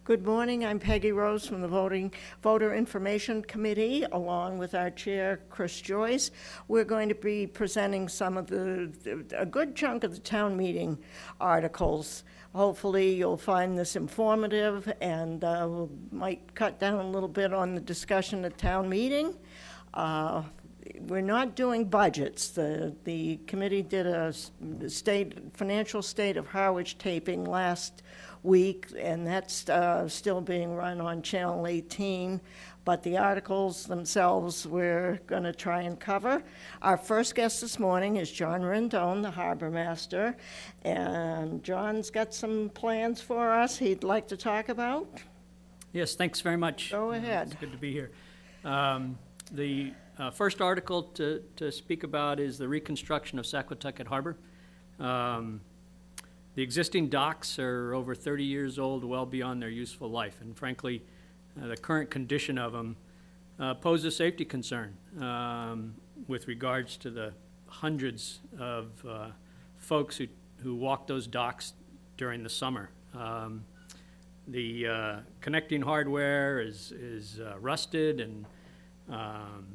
Good morning. I'm Peggy Rose from the Voter Information Committee, along with our chair, Chris Joyce. We're going to be presenting some of a good chunk of the town meeting articles. Hopefully you'll find this informative and we might cut down a little bit on the discussion at town meeting. We're not doing budgets. The committee did a financial state of Harwich taping last week, and that's still being run on Channel 18. But the articles themselves we're going to try and cover. Our first guest this morning is John Rendon, the harbor master. And John's got some plans for us he'd like to talk about. Yes, thanks very much. Go ahead. It's good to be here. The first article to speak about is the reconstruction of Saquatucket Harbor. The existing docks are over 30 years old, well beyond their useful life, and frankly, the current condition of them pose a safety concern with regards to the hundreds of folks who walk those docks during the summer. The connecting hardware is rusted and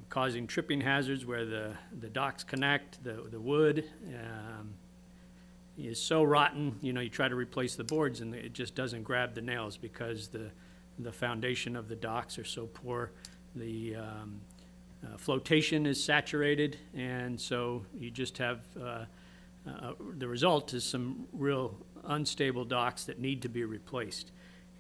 causing tripping hazards where the docks connect. The wood is so rotten, you try to replace the boards and it just doesn't grab the nails because the foundation of the docks are so poor. The flotation is saturated, and so you just have the result is some real unstable docks that need to be replaced.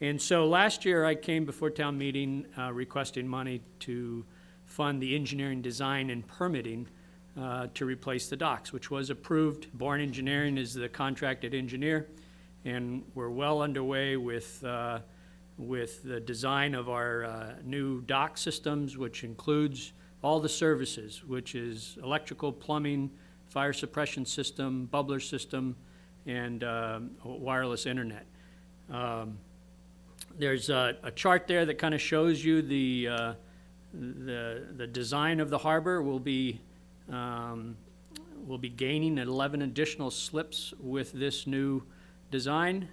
And so last year I came before town meeting requesting money to fund the engineering, design, and permitting to replace the docks, which was approved. Bourne Engineering is the contracted engineer, and we're well underway with the design of our new dock systems, which includes all the services, which is electrical, plumbing, fire suppression system, bubbler system, and wireless internet. There's a chart there that kind of shows you the design of the harbor. We'll be gaining 11 additional slips with this new design,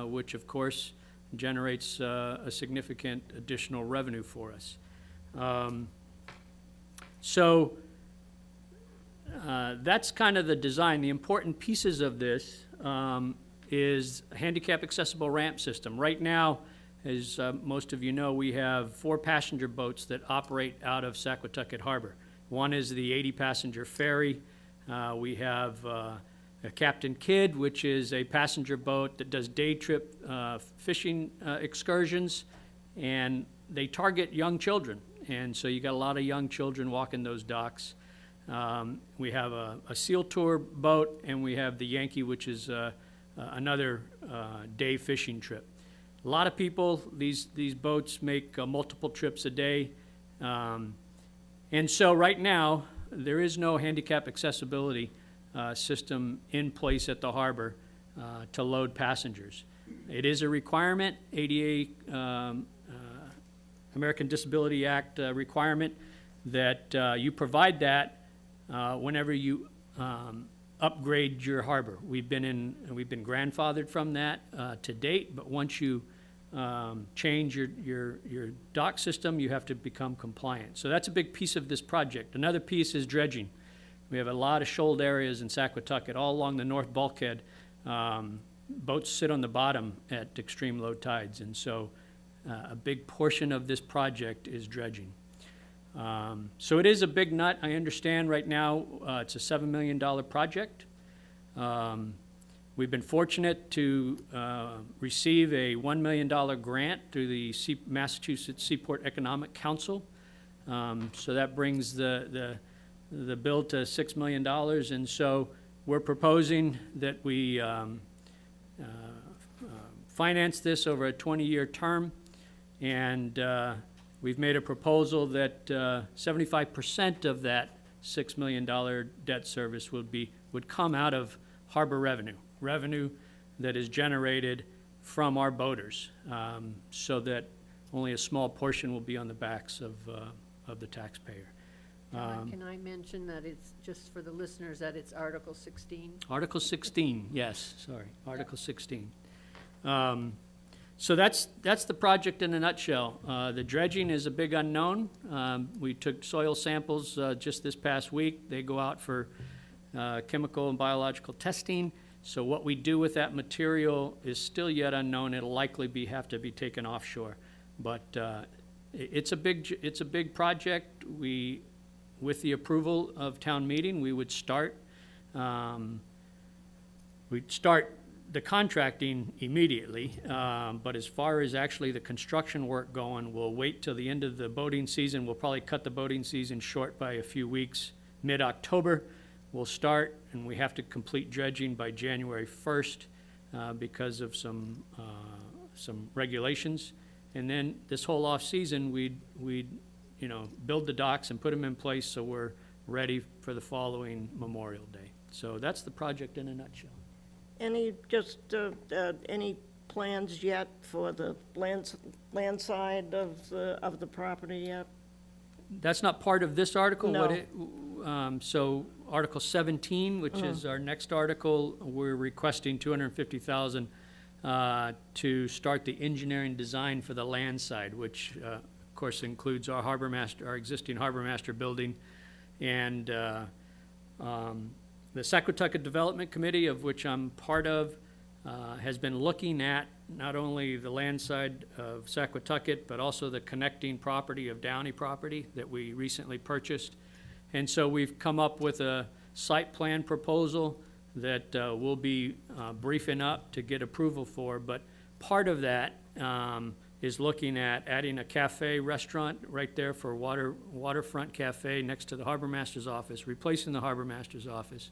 which of course generates a significant additional revenue for us. So that's kind of the design. The important pieces of this is a handicap accessible ramp system. Right now, as most of you know, we have 4 passenger boats that operate out of Saquatucket Harbor. One is the 80-passenger ferry. We have a Captain Kidd, which is a passenger boat that does day trip fishing excursions, and they target young children. And so you got a lot of young children walking those docks. We have a Seal Tour boat, and we have the Yankee, which is another day fishing trip. A lot of people, these boats make multiple trips a day. And so right now, there is no handicap accessibility system in place at the harbor to load passengers. It is a requirement, ADA, American Disability Act requirement, that you provide that whenever you upgrade your harbor. We've been grandfathered from that to date, but once you change your dock system, you have to become compliant. So that's a big piece of this project. Another piece is dredging. We have a lot of shoaled areas in Saquatucket all along the north bulkhead. Boats sit on the bottom at extreme low tides, and so a big portion of this project is dredging. So it is a big nut. I understand right now it's a $7 million project. We've been fortunate to receive a $1 million grant through the Massachusetts Seaport Economic Council. So that brings the bill to $6 million. And so we're proposing that we finance this over a 20-year term. And we've made a proposal that 75% of that $6 million debt service would come out of harbor revenue that is generated from our boaters, so that only a small portion will be on the backs of the taxpayer. Can I mention that it's, just for the listeners, that it's Article 16? Article 16, yes, sorry, Article 16. So that's the project in a nutshell. The dredging is a big unknown. We took soil samples just this past week. They go out for chemical and biological testing. So what we do with that material is still yet unknown. It'll likely have to be taken offshore. But it's a big project. With the approval of town meeting, we would start the contracting immediately, but as far as actually the construction work going, we'll wait till the end of the boating season. We'll probably cut the boating season short by a few weeks. Mid-October, we'll start, and we have to complete dredging by January 1st because of some regulations. And then this whole off-season, we'd build the docks and put them in place so we're ready for the following Memorial Day. So that's the project in a nutshell. Any plans yet for the land side of the property yet? That's not part of this article. No. So Article 17, which is our next article, we're requesting $250,000 to start the engineering design for the land side, which of course includes our existing harbor master building, and the Saquatucket Development Committee, of which I'm part of, has been looking at not only the land side of Saquatucket, but also the connecting property of Downey property that we recently purchased. And so we've come up with a site plan proposal that we'll be briefing up to get approval for. But part of that is looking at adding a cafe restaurant right there for waterfront cafe next to the harbor master's office, replacing the harbor master's office,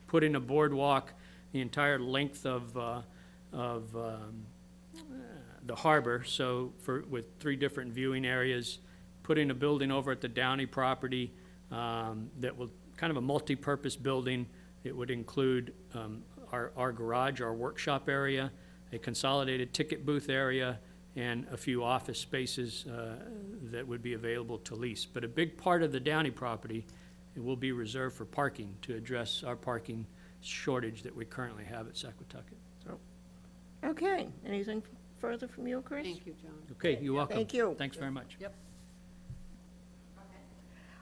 putting a boardwalk the entire length of the harbor, so with 3 different viewing areas, putting a building over at the Downey property that will kind of a multi-purpose building. It would include our garage, our workshop area, a consolidated ticket booth area, and a few office spaces that would be available to lease. But a big part of the Downey property, it will be reserved for parking to address our parking shortage that we currently have at Saquatucket. Okay, anything further from you, Chris? Thank you, John. Okay, you're welcome. Thank you. Thanks very much. Yep.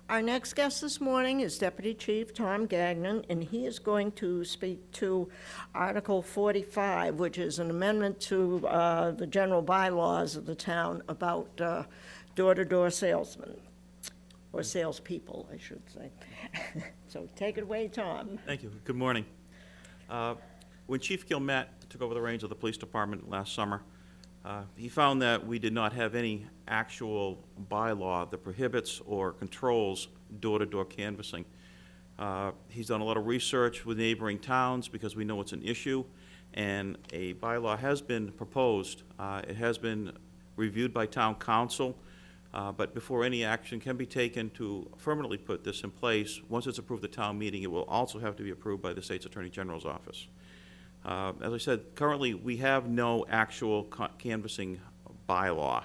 Our next guest this morning is Deputy Chief Tom Gagnon, and he is going to speak to Article 45, which is an amendment to the general bylaws of the town about door-to-door salesmen, or salespeople, I should say. So take it away, Tom. Thank you. Good morning. When Chief Gilmet took over the reins of the police department last summer, he found that we did not have any actual bylaw that prohibits or controls door-to-door canvassing. He's done a lot of research with neighboring towns because we know it's an issue, and a bylaw has been proposed. It has been reviewed by town council, but before any action can be taken to permanently put this in place, once it's approved at town meeting, it will also have to be approved by the state's Attorney General's office. As I said, currently we have no actual canvassing bylaw,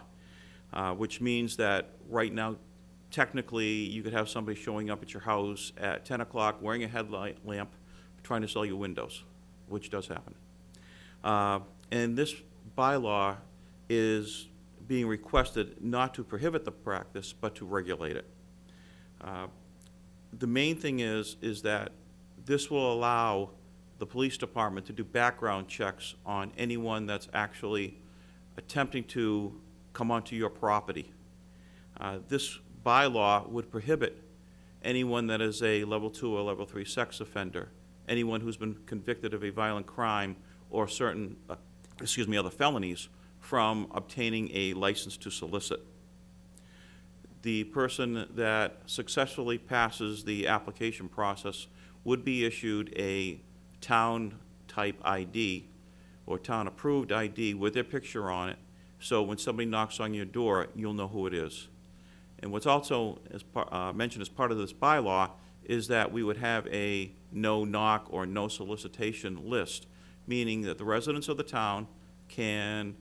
which means that right now, technically, you could have somebody showing up at your house at 10 o'clock wearing a headlight lamp trying to sell you windows, which does happen. And this bylaw is being requested not to prohibit the practice, but to regulate it. The main thing is that this will allow the police department to do background checks on anyone that's actually attempting to come onto your property. This bylaw would prohibit anyone that is a level 2 or level 3 sex offender, anyone who's been convicted of a violent crime or certain, other felonies from obtaining a license to solicit. The person that successfully passes the application process would be issued a town-type ID or town-approved ID with their picture on it, so when somebody knocks on your door, you'll know who it is. And what's also mentioned as part of this bylaw is that we would have a no-knock or no solicitation list, meaning that the residents of the town can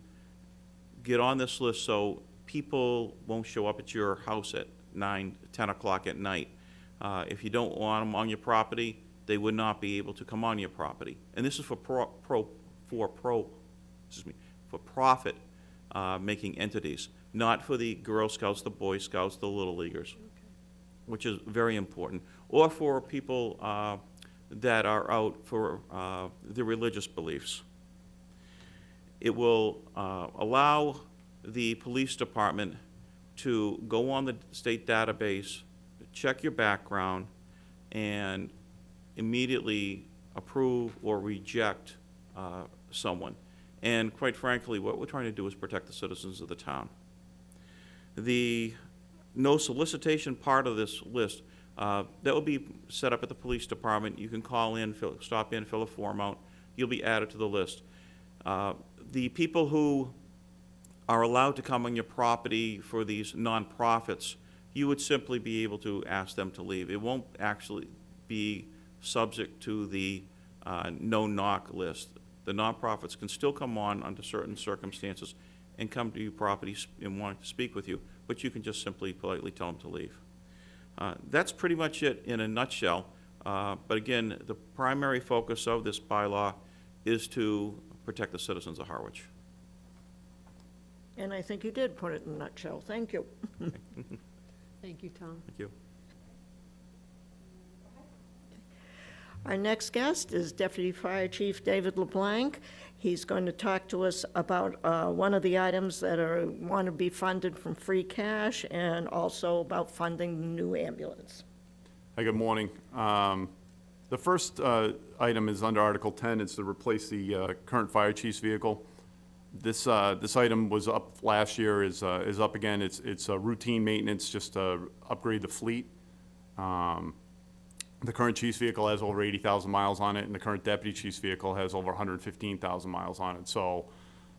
get on this list so people won't show up at your house at 9, 10 o'clock at night. If you don't want them on your property, they would not be able to come on your property. And this is for profit making entities, not for the Girl Scouts, the Boy Scouts, the Little Leaguers, which is very important, or for people that are out for their religious beliefs. It will allow the police department to go on the state database, check your background, and immediately approve or reject someone. And quite frankly, what we're trying to do is protect the citizens of the town. The no solicitation part of this list, that will be set up at the police department. You can call in, stop in, fill a form out. You'll be added to the list. The people who are allowed to come on your property for these nonprofits, you would simply be able to ask them to leave. It won't actually be subject to the no-knock list. The nonprofits can still come on under certain circumstances and come to your property and want to speak with you, but you can just simply politely tell them to leave. That's pretty much it in a nutshell. But again, the primary focus of this bylaw is to protect the citizens of Harwich. And I think you did put it in a nutshell. Thank you. Thank you, Tom. Thank you. Our next guest is Deputy Fire Chief David LeBlanc. He's going to talk to us about one of the items that want to be funded from free cash, and also about funding the new ambulance. Hi, good morning. The first item is under Article 10. It's to replace the current fire chief's vehicle. This item was up last year, is up again. It's a routine maintenance, just to upgrade the fleet. The current chief's vehicle has over 80,000 miles on it, and the current deputy chief's vehicle has over 115,000 miles on it. So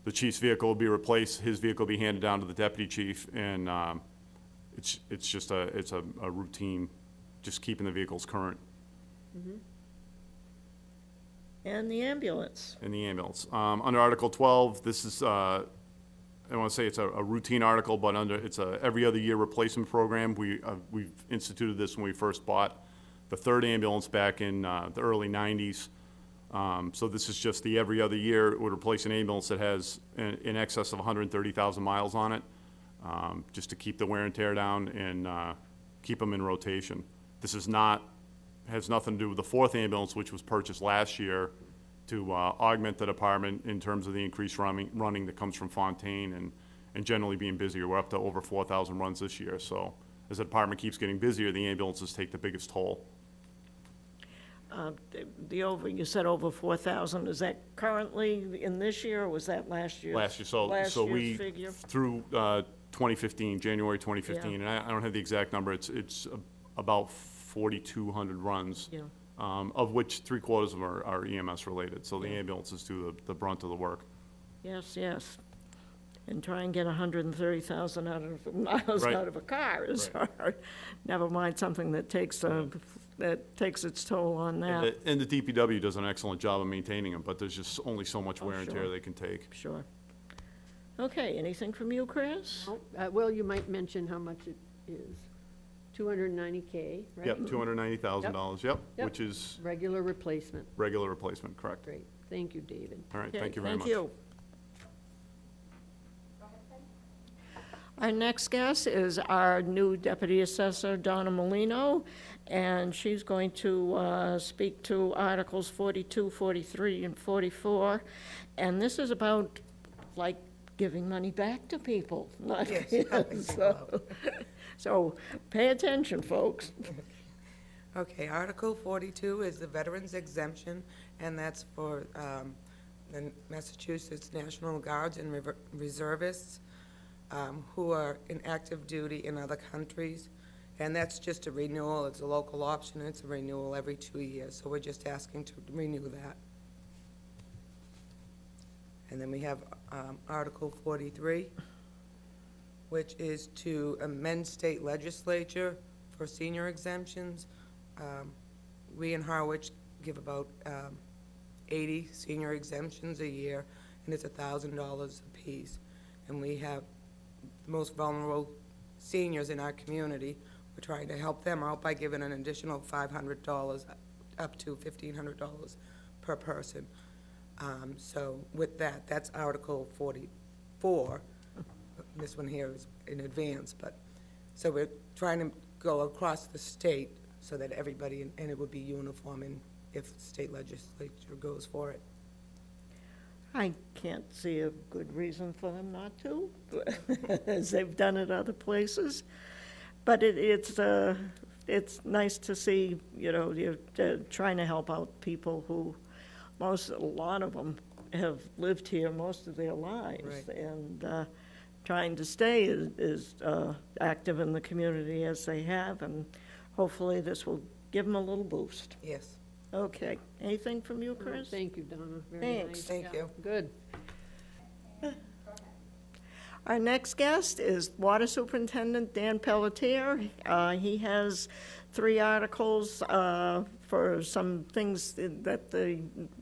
the chief's vehicle will be replaced, his vehicle will be handed down to the deputy chief, and it's just a routine, just keeping the vehicles current. And the ambulance. In the ambulance. Under Article 12, this is, I want to say it's a routine article, but it's a every other year replacement program. We've instituted this when we first bought the third ambulance back in the early 90s. So this is just the every other year. It would replace an ambulance that has in excess of 130,000 miles on it, just to keep the wear and tear down and keep them in rotation. This has nothing to do with the fourth ambulance, which was purchased last year to augment the department in terms of the increased running that comes from Fontaine and generally being busier. We're up to over 4,000 runs this year. So as the department keeps getting busier, the ambulances take the biggest toll. You said over 4,000. Is that currently in this year, or was that last year? Last year. Last So year's we, figure? through 2015, January 2015, and I don't have the exact number, it's about 4,200 runs, Yeah. Of which 3/4 of them are EMS related. So the ambulances do the brunt of the work. Yes, yes. And try and get 130,000 miles Right. out of a car is hard. Never mind something that takes its toll on that. And the DPW does an excellent job of maintaining them, but there's just only so much wear and tear sure. they can take. Sure. Okay, anything from you, Chris? Oh, well, you might mention how much it is. 290K, right? Yep, $290,000, yep, Yep. which is Regular replacement. regular replacement, correct. Great. Thank you, David. All right, Okay, thank you very much. Thank you. Our next guest is our new Deputy Assessor, Donna Molino, and she's going to speak to Articles 42, 43, and 44. And this is about, like, giving money back to people. Not Yes. So pay attention, folks. Okay, Article 42 is the Veterans Exemption, and that's for the Massachusetts National Guards and Reservists who are in active duty in other countries. And that's just a renewal. It's a local option. It's a renewal every 2 years. So we're just asking to renew that. And then we have Article 43, which is to amend state legislature for senior exemptions. We in Harwich give about 80 senior exemptions a year, and it's $1,000 apiece. And we have the most vulnerable seniors in our community. We're trying to help them out by giving an additional $500 up to $1,500 per person. So with that, that's Article 44. this one here is in advance, but, so we're trying to go across the state so that everybody, and it would be uniform, and if the state legislature goes for it. I can't see a good reason for them not to, as they've done it other places. But it's nice to see, you know, you're trying to help out people who, a lot of them have lived here most of their lives. Right. And trying to stay as active in the community as they have, and hopefully this will give them a little boost. Yes. Okay, anything from you, Oh, Chris? thank you, Donna. Very Thanks. nice. Thank Yeah, you. Good. Our next guest is Water Superintendent Dan Pelletier. He has 3 articles for some things that they're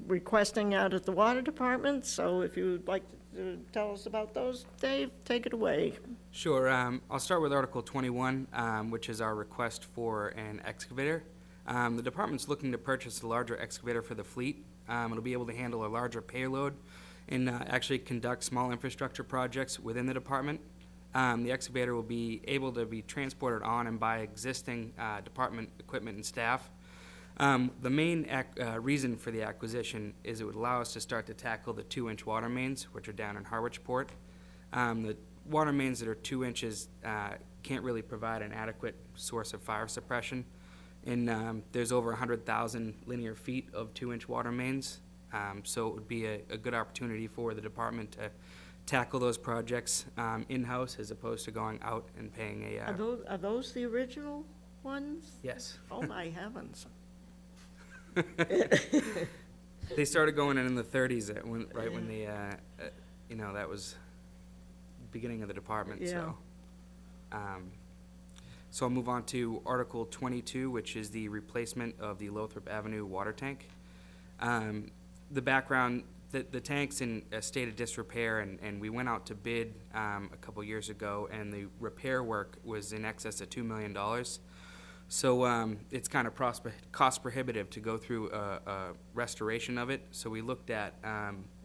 requesting out at the Water Department. So if you would like to tell us about those, Dave, take it away. Sure. I'll start with Article 21, which is our request for an excavator. The department's looking to purchase a larger excavator for the fleet. It'll be able to handle a larger payload and actually conduct small infrastructure projects within the department. The excavator will be able to be transported on and by existing department equipment and staff. The main reason for the acquisition is it would allow us to start to tackle the 2-inch water mains, which are down in Harwich Port. The water mains that are 2 inches can't really provide an adequate source of fire suppression. And there's over 100,000 linear feet of 2-inch water mains. So it would be a good opportunity for the department to tackle those projects in-house as opposed to going out and paying a... Are those the original ones? Yes. Oh, my heavens. They started going in the 30s, right when the, you know, that was beginning of the department, Yeah. so. So I'll move on to Article 22, which is the replacement of the Lothrop Avenue water tank. The background, the tank's in a state of disrepair, and we went out to bid a couple years ago, and the repair work was in excess of $2 million. So it's kind of cost prohibitive to go through a restoration of it. So we looked at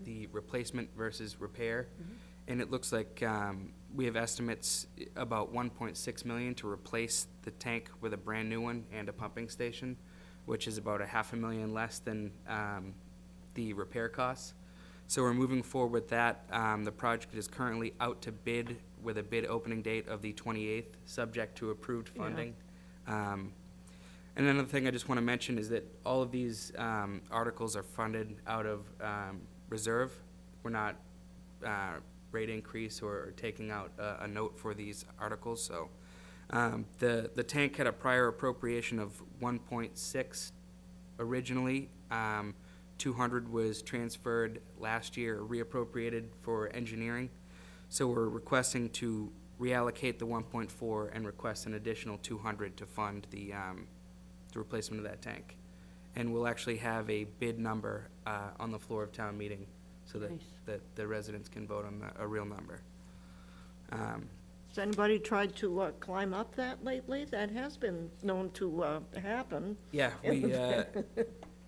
the replacement versus repair, and it looks like we have estimates about $1.6 million to replace the tank with a brand new one and a pumping station, which is about $500,000 less than the repair costs. So we're moving forward with that. The project is currently out to bid with a bid opening date of the 28th, subject to approved funding. And another thing I just want to mention is that all of these articles are funded out of reserve. We're not rate increase or taking out a note for these articles. So the tank had a prior appropriation of 1.6 originally. 200 was transferred last year, reappropriated for engineering. So we're requesting to reallocate the 1.4 and request an additional 200 to fund the replacement of that tank. And we'll actually have a bid number on the floor of town meeting so that, Nice. that the residents can vote on a real number. Has anybody tried to climb up that lately? That has been known to happen. Yeah,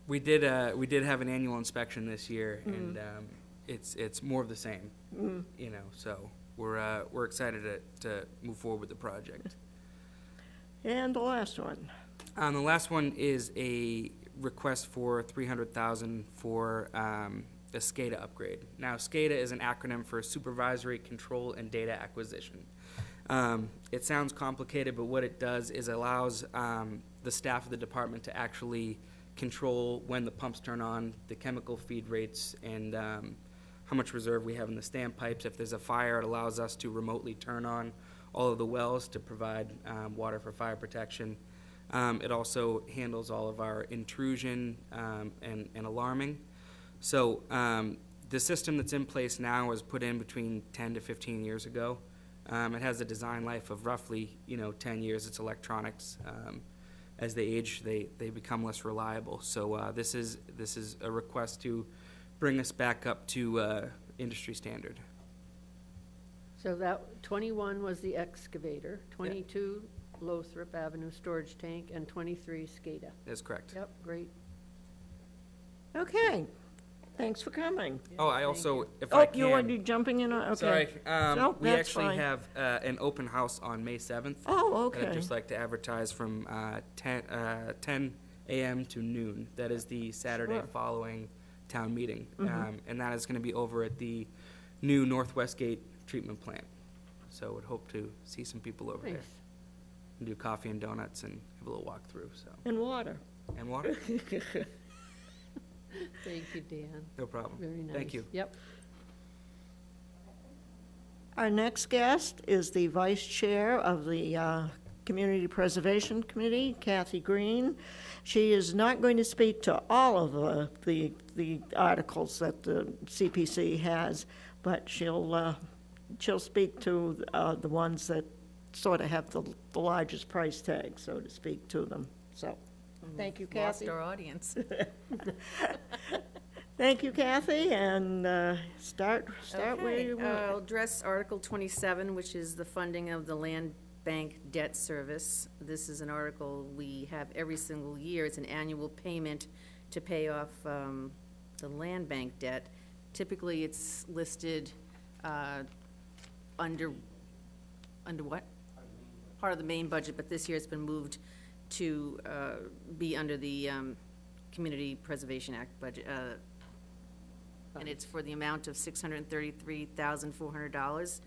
we did have an annual inspection this year, and it's more of the same, you know. So we're excited to move forward with the project. And the last one. The last one is a request for $300,000 for a SCADA upgrade. Now, SCADA is an acronym for Supervisory Control and Data Acquisition. It sounds complicated, but what it does is allows the staff of the department to actually control when the pumps turn on, the chemical feed rates, and how much reserve we have in the standpipes. If there's a fire, it allows us to remotely turn on all of the wells to provide water for fire protection. It also handles all of our intrusion and alarming. So the system that's in place now was put in between 10 to 15 years ago. It has a design life of roughly 10 years. It's electronics. As they age, they become less reliable. So this is a request to bring us back up to industry standard. So that 21 was the excavator, 22 Lothrop Avenue storage tank, and 23 SCADA. That's correct. Yep, great. Okay. Thanks for coming. Oh, I also, if Oh, I can. you are jumping in, okay. Sorry, Nope, we that's actually fine. have an open house on May 7th. Oh, That I'd okay. just like to advertise from 10 a.m. to noon. That is the Saturday Sure. following town meeting. And that is going to be over at the new Northwest Gate treatment plant. So would hope to see some people over there. Nice. And do coffee and donuts and have a little walkthrough, so. And water. And water? Thank you, Dan. No problem. Very nice. Thank you. Yep. Our next guest is the Vice Chair of the Community Preservation Committee, Kathy Green. She is not going to speak to all of the articles that the CPC has, but she'll speak to the ones that sort of have the largest price tag, so to speak, to them. So, thank you, Kathy. Lost our audience. Thank you, Kathy, and start where Okay, you I'll want. address Article 27, which is the funding of the land bank debt service. This is an article we have every single year. It's an annual payment to pay off the land bank debt. Typically, it's listed under what? Part of the main budget, but this year it's been moved to be under the Community Preservation Act budget. And it's for the amount of $633,400.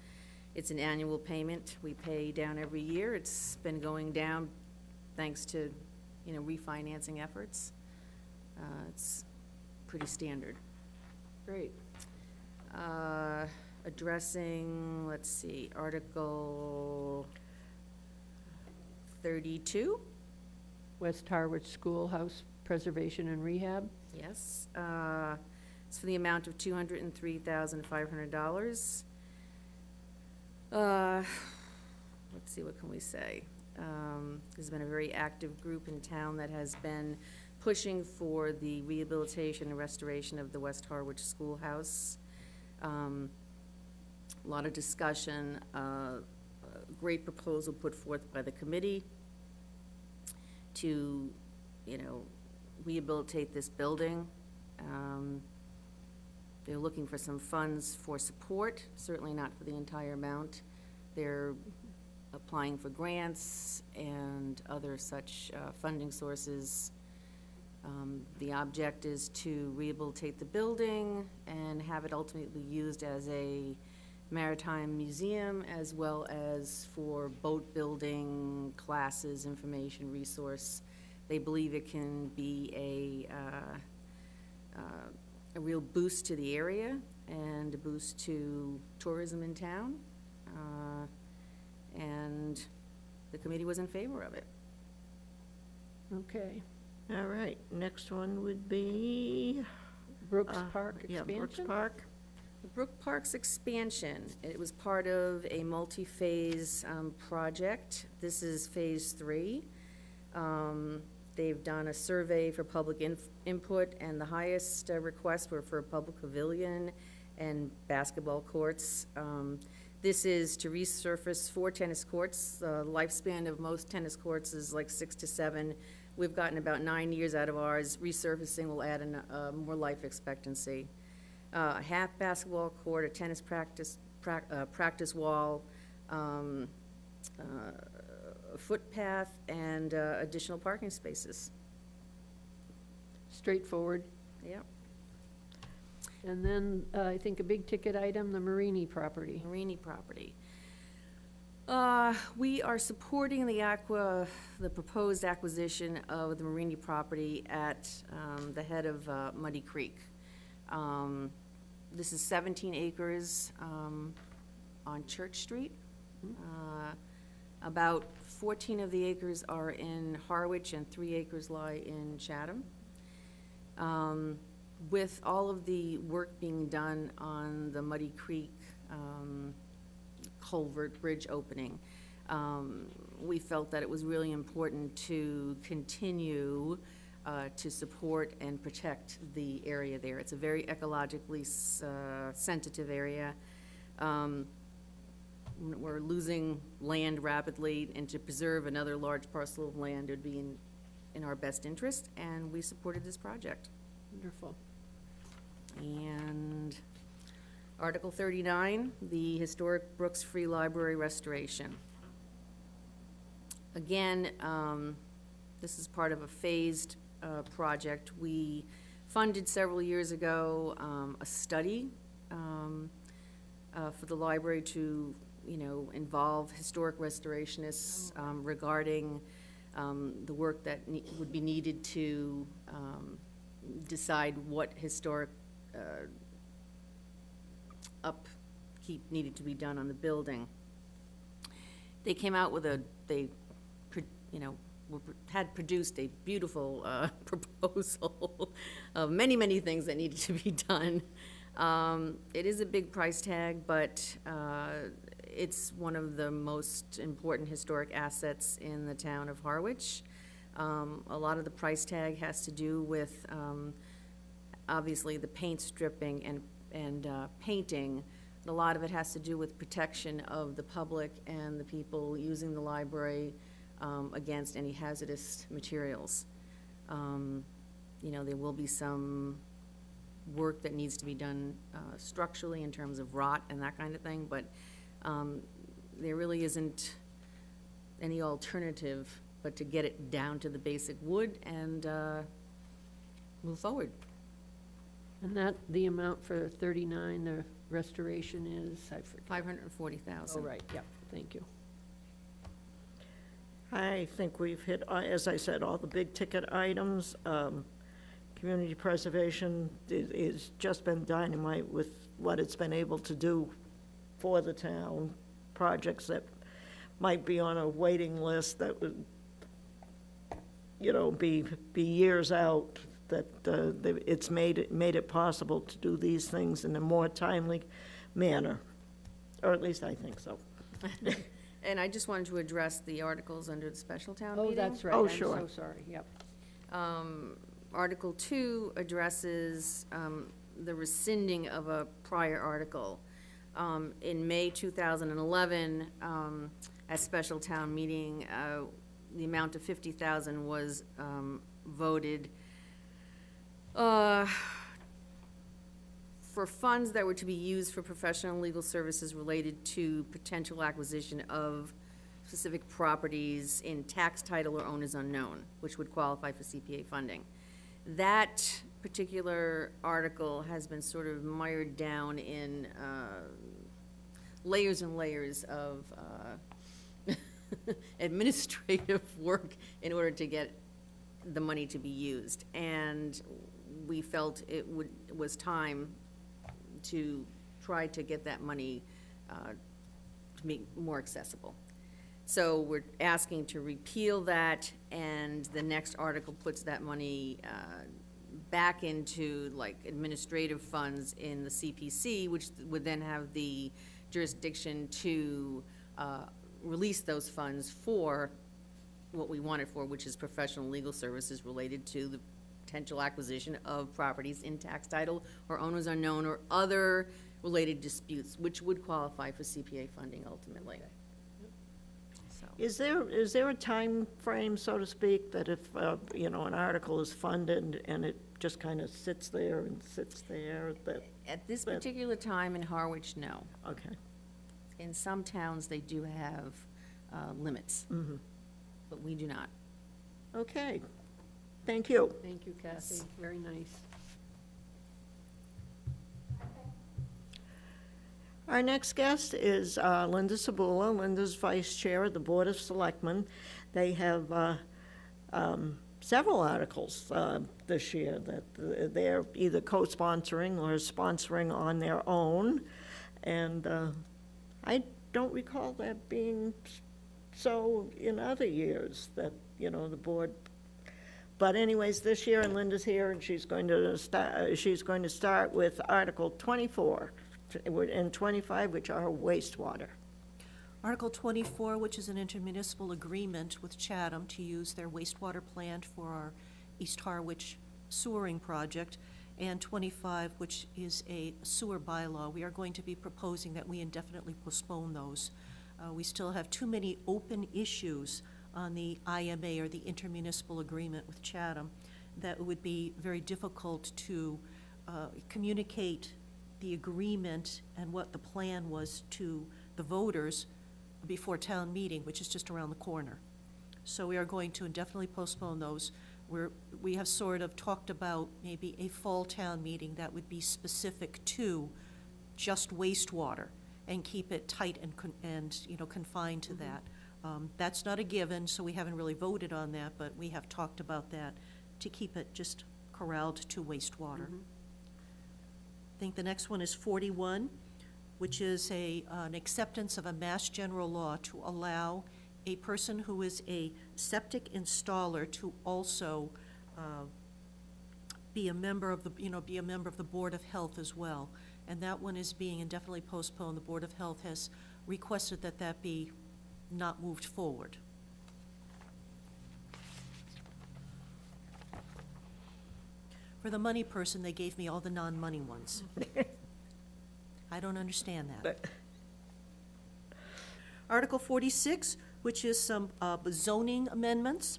It's an annual payment we pay down every year. It's been going down thanks to, refinancing efforts. It's pretty standard. Great. Addressing, let's see, Article 32, West Harwich Schoolhouse Preservation and Rehab. yes. It's for the amount of $203,500. Let's see, what can we say? There's been a very active group in town that has been pushing for the rehabilitation and restoration of the West Harwich Schoolhouse. A lot of discussion, a great proposal put forth by the committee to, rehabilitate this building. They're looking for some funds for support, certainly not for the entire amount. They're applying for grants and other such funding sources. The object is to rehabilitate the building and have it ultimately used as a maritime museum, as well as for boat building, classes, information resource. They believe it can be a real boost to the area and a boost to tourism in town. And the committee was in favor of it. Okay. All right, next one would be. Brooks Park Yeah, expansion? Brooks Park. The Brook Park's expansion, it was part of a multi-phase project. This is Phase 3. They've done a survey for public input, and the highest requests were for a public pavilion and basketball courts. This is to resurface 4 tennis courts. The lifespan of most tennis courts is like 6 to 7. We've gotten about 9 years out of ours. Resurfacing will add more life expectancy. A half basketball court, a tennis practice wall, a footpath, and additional parking spaces. Straightforward. Yep. And then, I think a big ticket item, the Marini property. Marini property. We are supporting the proposed acquisition of the Marini property at the head of Muddy Creek. This is 17 acres on Church Street. About 14 of the acres are in Harwich and 3 acres lie in Chatham. With all of the work being done on the Muddy Creek culvert bridge opening, we felt that it was really important to continue to support and protect the area there. It's a very ecologically sensitive area. We're losing land rapidly, and to preserve another large parcel of land would be in our best interest, and we supported this project. Wonderful. And Article 39, the historic Brooks Free Library restoration. Again, this is part of a phased project. We funded several years ago a study for the library to, involve historic restorationists regarding the work that would be needed to decide what historic upkeep needed to be done on the building. They came out with had produced a beautiful proposal of many, many things that needed to be done. It is a big price tag, but it's one of the most important historic assets in the town of Harwich. A lot of the price tag has to do with, obviously, the paint stripping and painting. A lot of it has to do with protection of the public and the people using the library against any hazardous materials. There will be some work that needs to be done structurally in terms of rot and that kind of thing, but there really isn't any alternative but to get it down to the basic wood and move forward. And that, the amount for 39, the restoration is, I forget. 540,000. Oh, right, yep, thank you. I think we've hit, as I said, all the big-ticket items. Community preservation is just been dynamite with what it's been able to do for the town. Projects that might be on a waiting list that would, be years out, that it's made it possible to do these things in a more timely manner, or at least I think so. And I just wanted to address the articles under the special town meeting. Oh, that's right, Oh, I'm sure. so sorry, yep. Article 2 addresses the rescinding of a prior article. In May 2011, at special town meeting, the amount of $50,000 was voted for funds that were to be used for professional and legal services related to potential acquisition of specific properties in tax title or owners unknown, which would qualify for CPA funding. That particular article has been sort of mired down in layers and layers of administrative work in order to get the money to be used. And we felt it was time to try to get that money to make more accessible. So we're asking to repeal that, and the next article puts that money back into like administrative funds in the CPC, which would then have the jurisdiction to release those funds for what we want it for, which is professional legal services related to the potential acquisition of properties in tax title or owners unknown or other related disputes, which would qualify for CPA funding ultimately. So, Is there a time frame, so to speak, that if, an article is funded and it just kind of sits there and sits there, that, at this particular time in Harwich, no. okay. In some towns, they do have limits, but we do not. Okay, thank you. Thank you, Kathy, very nice. Our next guest is Linda Sabula. Linda's vice chair of the Board of Selectmen. They have several articles this year that they're either co-sponsoring or sponsoring on their own. And I don't recall that being so in other years, that, the board. But anyways, this year, and Linda's here, and she's going to start with Article 24 and 25, which are wastewater. Article 24, which is an intermunicipal agreement with Chatham to use their wastewater plant for our East Harwich sewering project, and 25, which is a sewer bylaw. We are going to be proposing that we indefinitely postpone those. We still have too many open issues on the IMA, or the intermunicipal agreement with Chatham, that it would be very difficult to communicate the agreement and what the plan was to the voters before town meeting, which is just around the corner. So we are going to indefinitely postpone those. We have sort of talked about maybe a fall town meeting that would be specific to just wastewater and keep it tight and confined to that. That's not a given, so we haven't really voted on that, but we have talked about that to keep it just corralled to wastewater. I think the next one is 41, which is an acceptance of a Mass General Law to allow a person who is a septic installer to also be a member of the Board of Health as well. And that one is being indefinitely postponed. The Board of Health has requested that that be not moved forward. For the money person, they gave me all the non-money ones. I don't understand that. Article 46, which is some zoning amendments,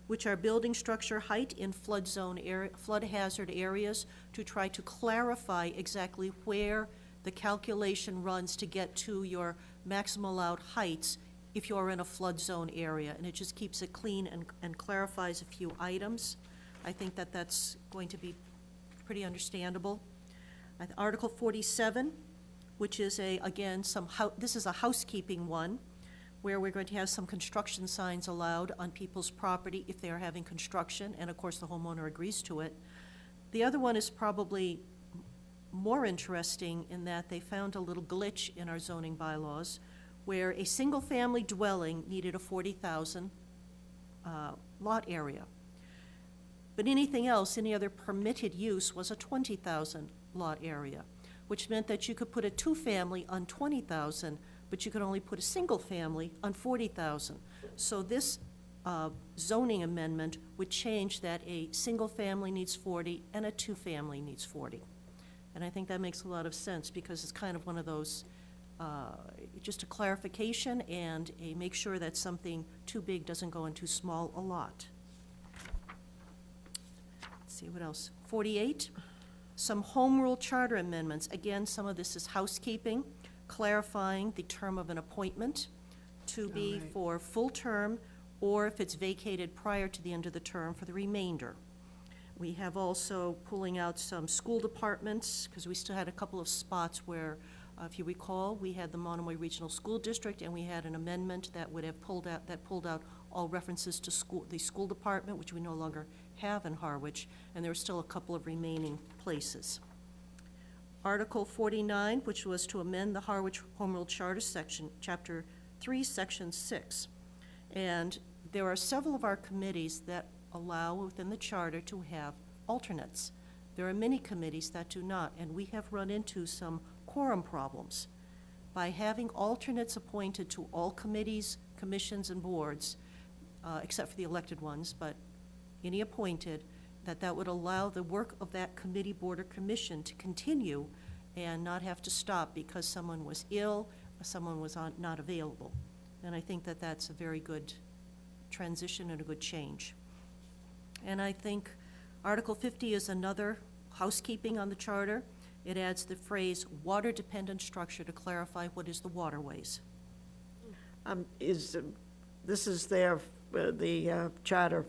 which are building structure height in flood hazard areas, to try to clarify exactly where the calculation runs to get to your maximum allowed heights if you're in a flood zone area. And it just keeps it clean and clarifies a few items. I think that that's going to be pretty understandable. Article 47, which is this is a housekeeping one, where we're going to have some construction signs allowed on people's property if they are having construction, and of course the homeowner agrees to it. The other one is probably more interesting in that they found a little glitch in our zoning bylaws where a single-family dwelling needed a 40,000 lot area. But anything else, any other permitted use, was a 20,000 lot area, which meant that you could put a two-family on 20,000, but you could only put a single family on 40,000. So this zoning amendment would change that a single family needs 40 and a two-family needs 40. And I think that makes a lot of sense because it's kind of one of those, just a clarification and a make sure that something too big doesn't go in too small a lot. Let's see, what else? 48, some home rule charter amendments. Again, some of this is housekeeping, clarifying the term of an appointment to be for full term, or if it's vacated prior to the end of the term, for the remainder. We have also pulling out some school departments, because we still had a couple of spots where, if you recall, we had the Monomoy Regional School District, and we had an amendment that would have pulled out all references to the school department, which we no longer have in Harwich, and there are still a couple of remaining places. Article 49, which was to amend the Harwich Home Rule Charter section, Chapter 3, Section 6. And there are several of our committees that allow within the charter to have alternates. There are many committees that do not, and we have run into some quorum problems. By having alternates appointed to all committees, commissions, and boards, except for the elected ones, but any appointed, that would allow the work of that committee, board, or commission to continue and not have to stop because someone was ill or someone was not available. And I think that that's a very good transition and a good change. And I think Article 50 is another housekeeping on the charter. It adds the phrase water-dependent structure to clarify what is the waterways. This is the charter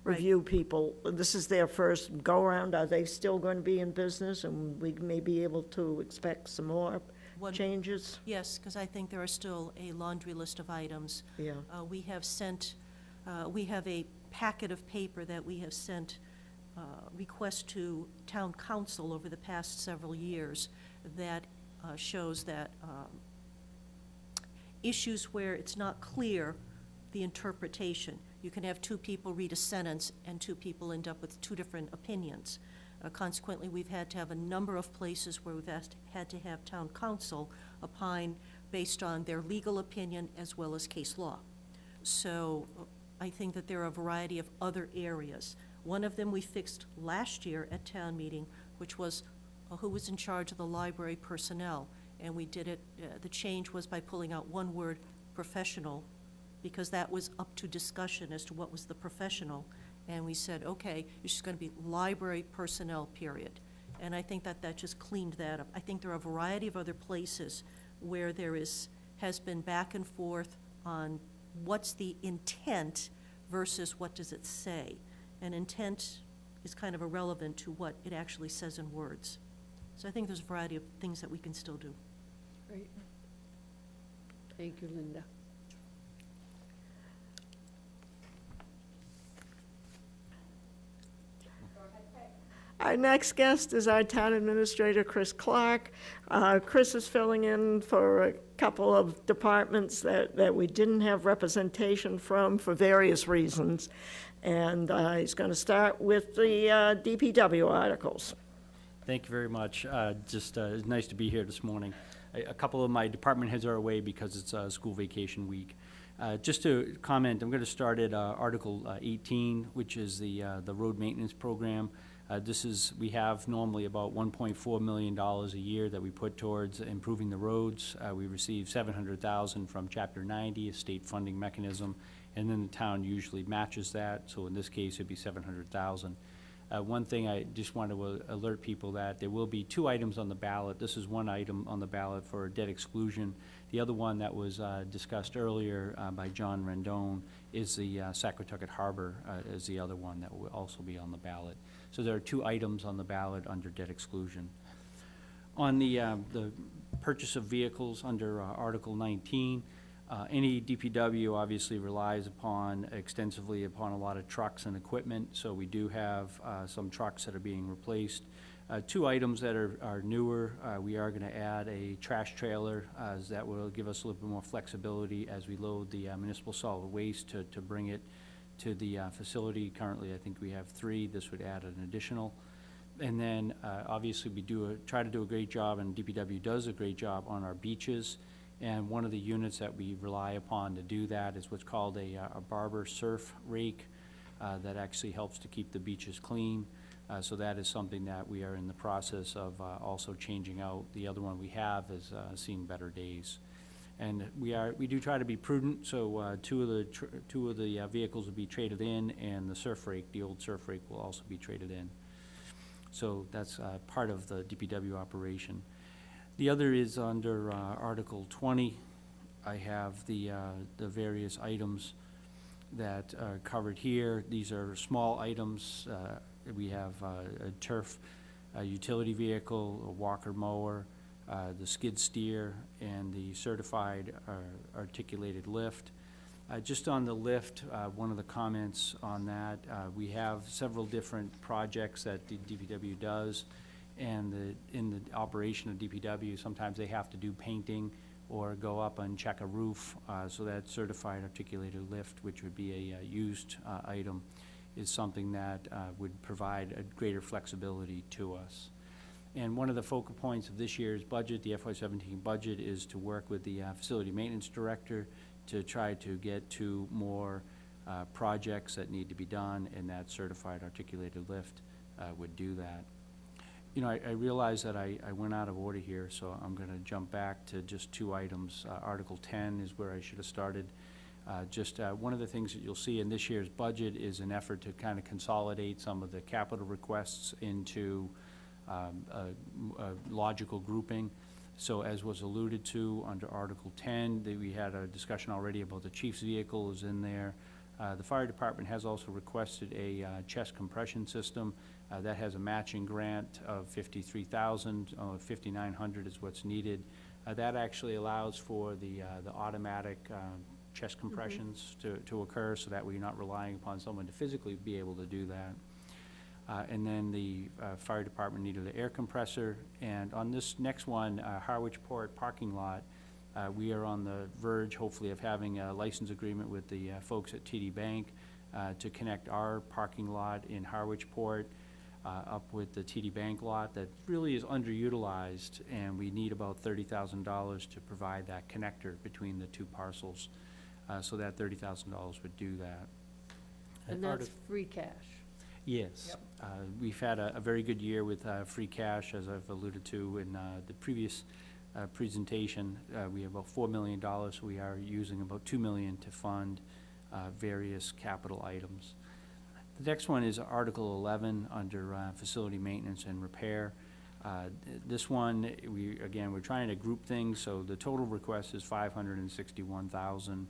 review people, this is their first go-around. Are they still going to be in business, and we may be able to expect some more changes? Yes, because I think there are still a laundry list of items. Yeah. We have a packet of paper that we have sent requests to town council over the past several years that shows that issues where it's not clear the interpretation. You can have two people read a sentence and two people end up with two different opinions. Consequently, we've had to have a number of places where we've had to have town council opine based on their legal opinion as well as case law. So I think that there are a variety of other areas. One of them we fixed last year at town meeting, which was who was in charge of the library personnel. And we did it, the change was by pulling out one word, professional, because that was up to discussion as to what was the professional. And we said, okay, it's just going to be library personnel, period. And I think that that just cleaned that up. I think there are a variety of other places where has been back and forth on what's the intent versus what does it say. And intent is kind of irrelevant to what it actually says in words. So I think there's a variety of things that we can still do. Great. Thank you, Linda. Our next guest is our town administrator, Chris Clark. Chris is filling in for a couple of departments that we didn't have representation from for various reasons. And he's going to start with the DPW articles. Thank you very much. It's nice to be here this morning. A couple of my department heads are away because it's school vacation week. Just to comment, I'm going to start at Article 18, which is the road maintenance program. We have normally about $1.4 million a year that we put towards improving the roads. We receive $700,000 from Chapter 90, a state funding mechanism, and then the town usually matches that. So in this case, it'd be $700,000. One thing I just want to alert people that there will be 2 items on the ballot. This is one item on the ballot for debt exclusion. The other one that was discussed earlier by John Rendon is the Saquatucket Harbor is the other one that will also be on the ballot. So there are 2 items on the ballot under debt exclusion. On the purchase of vehicles under Article 19, any DPW obviously relies extensively upon a lot of trucks and equipment, so we do have some trucks that are being replaced. 2 items that are newer, we are going to add a trash trailer that will give us a little bit more flexibility as we load the municipal solid waste to bring it to the facility. Currently, I think we have 3. This would add an additional. And then, obviously, we try to do a great job, and DPW does a great job on our beaches. And one of the units that we rely upon to do that is what's called a barber surf rake that actually helps to keep the beaches clean. So that is something that we are in the process of also changing out. The other one we have is seen better days. And we do try to be prudent, so 2 of the vehicles will be traded in, and the surf rake, the old surf rake, will also be traded in. So that's part of the DPW operation. The other is under Article 20. I have the various items that are covered here. These are small items. We have a turf, a utility vehicle, a walker mower, the skid steer, and the certified articulated lift. Just on the lift, one of the comments on that, we have several different projects that the DPW does, and in the operation of DPW, sometimes they have to do painting or go up and check a roof, so that certified articulated lift, which would be a used item, is something that would provide a greater flexibility to us. And one of the focal points of this year's budget, the FY17 budget, is to work with the facility maintenance director to try to get to more projects that need to be done, and that certified articulated lift would do that. You know, I realize that I went out of order here, so I'm going to jump back to just 2 items. Article 10 is where I should have started. One of the things that you'll see in this year's budget is an effort to kind of consolidate some of the capital requests into a logical grouping. So as was alluded to under Article 10, we had a discussion already about the chief's vehicle is in there. The fire department has also requested a chest compression system that has a matching grant of $53,000. $5,900 is what's needed. That actually allows for the automatic chest compressions to occur, so that we're not relying upon someone to physically be able to do that. And then the fire department needed an air compressor. And on this next one, Harwich Port parking lot, we are on the verge, hopefully, of having a license agreement with the folks at TD Bank to connect our parking lot in Harwich Port up with the TD Bank lot that really is underutilized, and we need about $30,000 to provide that connector between the 2 parcels. So that $30,000 would do that. And that's free cash. Yes. Yep. We've had a very good year with free cash, as I've alluded to in the previous presentation. We have about $4 million, so we are using about $2 million to fund various capital items. The next one is Article 11 under facility maintenance and repair. This one, we're trying to group things, so the total request is 561,000.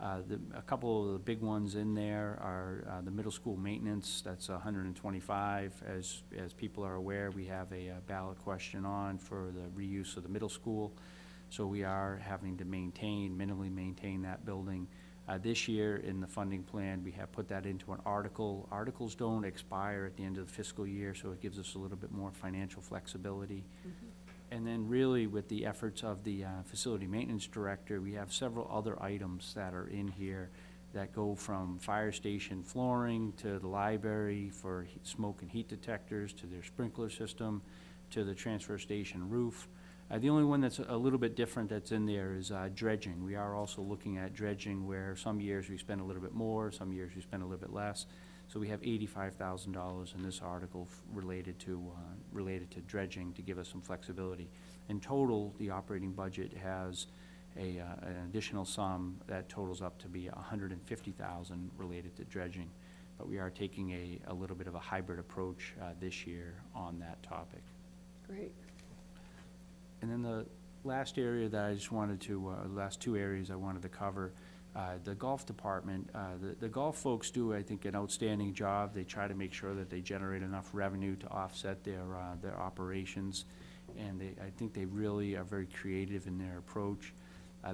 A couple of the big ones in there are the middle school maintenance, that's 125. As people are aware, we have a ballot question on for the reuse of the middle school. So we are having to minimally maintain that building. This year in the funding plan, we have put that into an article. Articles don't expire at the end of the fiscal year, so it gives us a little bit more financial flexibility. And then really with the efforts of the facility maintenance director, we have several other items that are in here that go from fire station flooring to the library for smoke and heat detectors, to their sprinkler system, to the transfer station roof. The only one that's a little bit different that's in there is dredging. We are also looking at dredging, where some years we spend a little bit more, some years we spend a little bit less. So we have $85,000 in this article related to dredging to give us some flexibility. In total, the operating budget has an additional sum that totals up to be $150,000 related to dredging. But we are taking a little bit of a hybrid approach this year on that topic. Great. And then the last area that I just wanted to, last two areas I wanted to cover, the golf department. The golf folks do, I think, an outstanding job. They try to make sure that they generate enough revenue to offset their operations, and I think they really are very creative in their approach.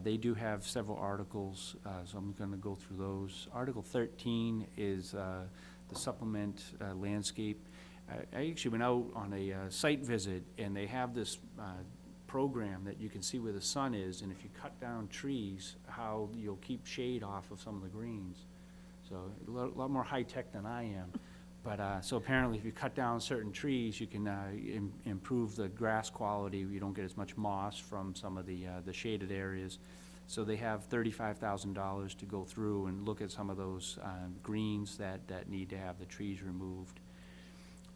They do have several articles, so I'm going to go through those. Article 13 is the supplement landscape. I actually went out on a site visit, and they have this program that you can see where the sun is, and if you cut down trees, how you'll keep shade off of some of the greens. So a lot more high-tech than I am. But so apparently if you cut down certain trees, you can improve the grass quality. You don't get as much moss from some of the shaded areas. So they have $35,000 to go through and look at some of those greens that need to have the trees removed.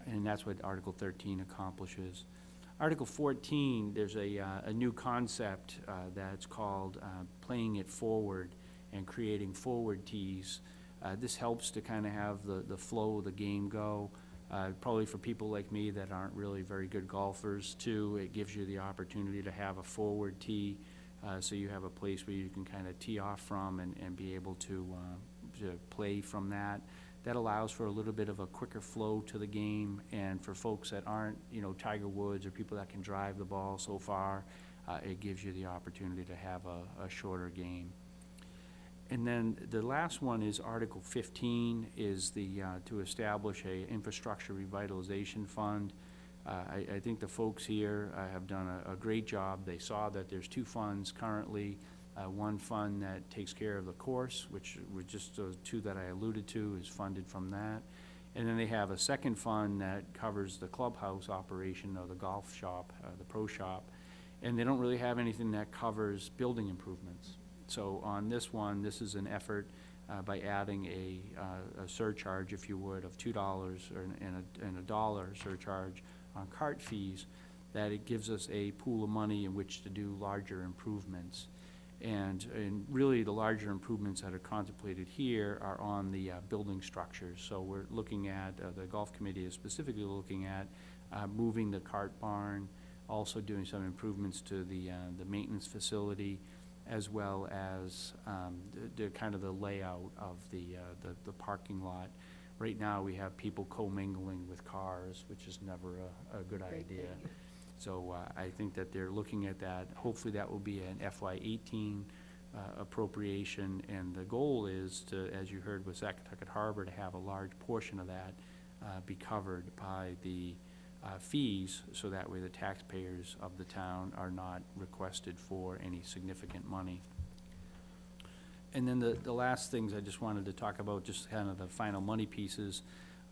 And that's what Article 13 accomplishes. Article 14, there's a new concept that's called playing it forward and creating forward tees. This helps to kind of have the flow of the game go. Probably for people like me that aren't really very good golfers too, it gives you the opportunity to have a forward tee, so you have a place where you can kind of tee off from and be able to play from that. That allows for a little bit of a quicker flow to the game, and for folks that aren't, Tiger Woods or people that can drive the ball so far, it gives you the opportunity to have a shorter game. And then the last one is Article 15, is to establish a infrastructure revitalization fund. I think the folks here have done a great job. They saw that there's two funds currently. One fund that takes care of the course, which were just those two that I alluded to, is funded from that. And then they have a second fund that covers the clubhouse operation of the golf shop, the pro shop. And they don't really have anything that covers building improvements. So on this one, this is an effort by adding a surcharge, if you would, of $2 and a dollar surcharge on cart fees, that it gives us a pool of money in which to do larger improvements. And really the larger improvements that are contemplated here are on the building structures. So we're looking at, the golf committee is specifically looking at moving the cart barn, also doing some improvements to the maintenance facility, as well as the kind of the layout of the parking lot. Right now we have people commingling with cars, which is never a good idea. So I think that they're looking at that. Hopefully that will be an FY18 appropriation, and the goal is to, as you heard with Saquatucket Harbor, to have a large portion of that be covered by the fees, so that way the taxpayers of the town are not requested for any significant money. And then the last things I just wanted to talk about, just kind of the final money pieces,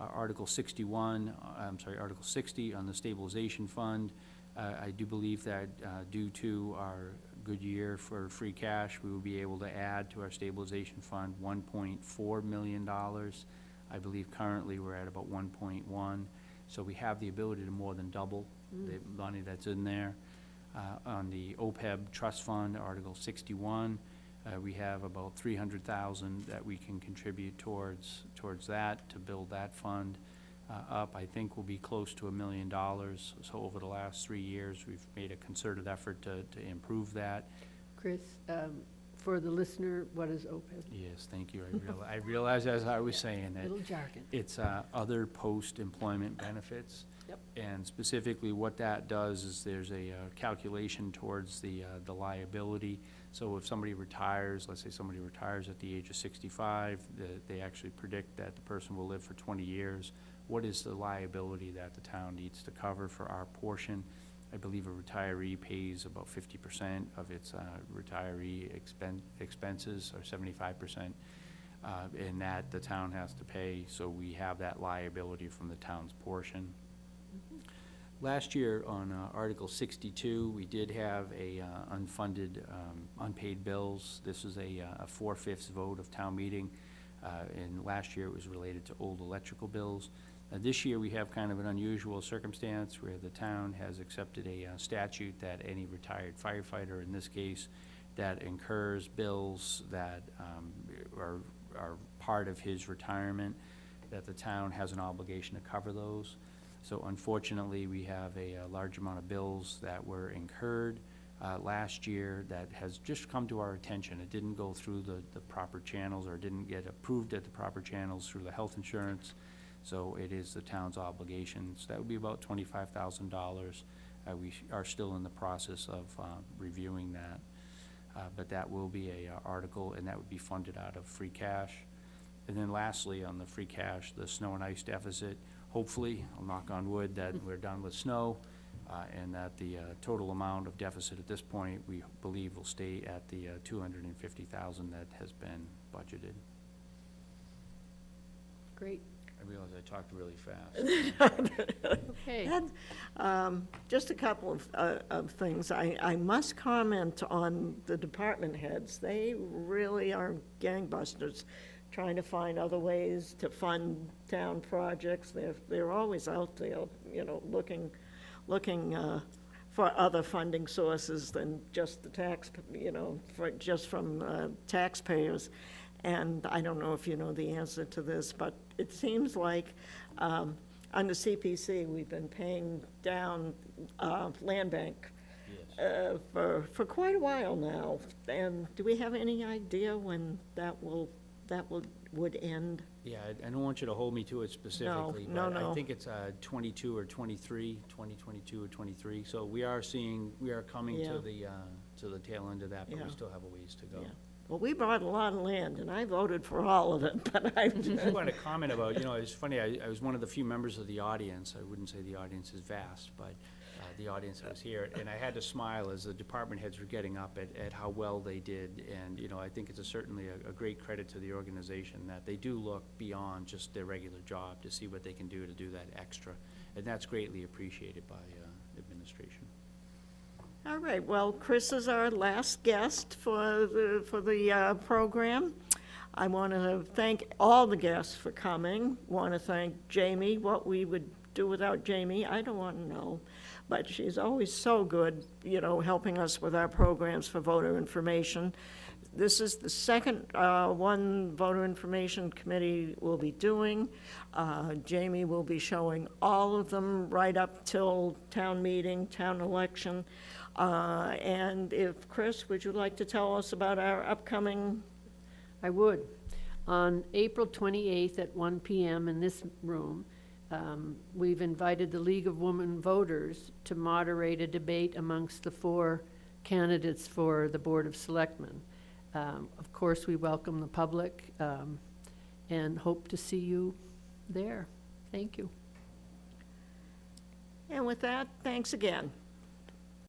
Article 60 on the stabilization fund. I do believe that due to our good year for free cash, we will be able to add to our stabilization fund $1.4 million. I believe currently we're at about 1.1. So we have the ability to more than double the money that's in there. On the OPEB trust fund, Article 61, we have about $300,000 that we can contribute towards that to build that fund. up, I think will be close to $1 million. So over the last 3 years, we've made a concerted effort to improve that. Chris, for the listener, what is OPEB? Yes, thank you. I realize as I was saying that. Little jargon. It's other post-employment benefits. Yep. And specifically what that does is there's a calculation towards the liability. So if somebody retires, let's say somebody retires at the age of 65, they actually predict that the person will live for 20 years. What is the liability that the town needs to cover for our portion? I believe a retiree pays about 50% of its retiree expenses, or 75%, and that the town has to pay. So we have that liability from the town's portion. Last year on Article 62, we did have a unfunded, unpaid bills. This is a 4/5 vote of town meeting, and last year it was related to old electrical bills. This year we have kind of an unusual circumstance where the town has accepted a statute that any retired firefighter, in this case, that incurs bills that are part of his retirement, that the town has an obligation to cover those. So unfortunately, we have a large amount of bills that were incurred last year that has just come to our attention. It didn't go through the proper channels, or didn't get approved at the proper channels through the health insurance. So it is the town's obligation. So that would be about $25,000. We are still in the process of reviewing that. But that will be a article, and that would be funded out of free cash. And then lastly, on the free cash, the snow and ice deficit, hopefully, I'll knock on wood, that we're done with snow, and that the total amount of deficit at this point, we believe will stay at the $250,000 that has been budgeted. Great. I realize I talked really fast. Okay. And, just a couple of things. I must comment on the department heads. They really are gangbusters, trying to find other ways to fund town projects. They're always out there, you know, looking for other funding sources than just the tax, you know, just from taxpayers. And I don't know if you know the answer to this, but it seems like under CPC, we've been paying down land bank for quite a while now. And do we have any idea when that would end? Yeah, I don't want you to hold me to it specifically, No, but no. I think it's 22 or 23, 2022 or 23. So we are coming Yeah. to the tail end of that, but Yeah. we still have a ways to go. Yeah. Well, we bought a lot of land, and I voted for all of it, but I want to comment about, you know, it's funny, I was one of the few members of the audience. I wouldn't say the audience is vast, but the audience that was here, and I had to smile as the department heads were getting up at how well they did. And, you know, I think it's certainly a great credit to the organization that they do look beyond just their regular job to see what they can do to do that extra. And that's greatly appreciated by administration. All right, well, Chris is our last guest for the program. I want to thank all the guests for coming. Want to thank Jamie. What we would do without Jamie, I don't want to know. But she's always so good, you know, helping us with our programs for voter information. This is the second one Voter Information Committee will be doing. Jamie will be showing all of them right up till town meeting, town election. And if, Chris, would you like to tell us about our upcoming? I would. On April 28th at 1 p.m. in this room, we've invited the League of Women Voters to moderate a debate amongst the 4 candidates for the Board of Selectmen. Of course, we welcome the public and hope to see you there. Thank you. And with that, thanks again.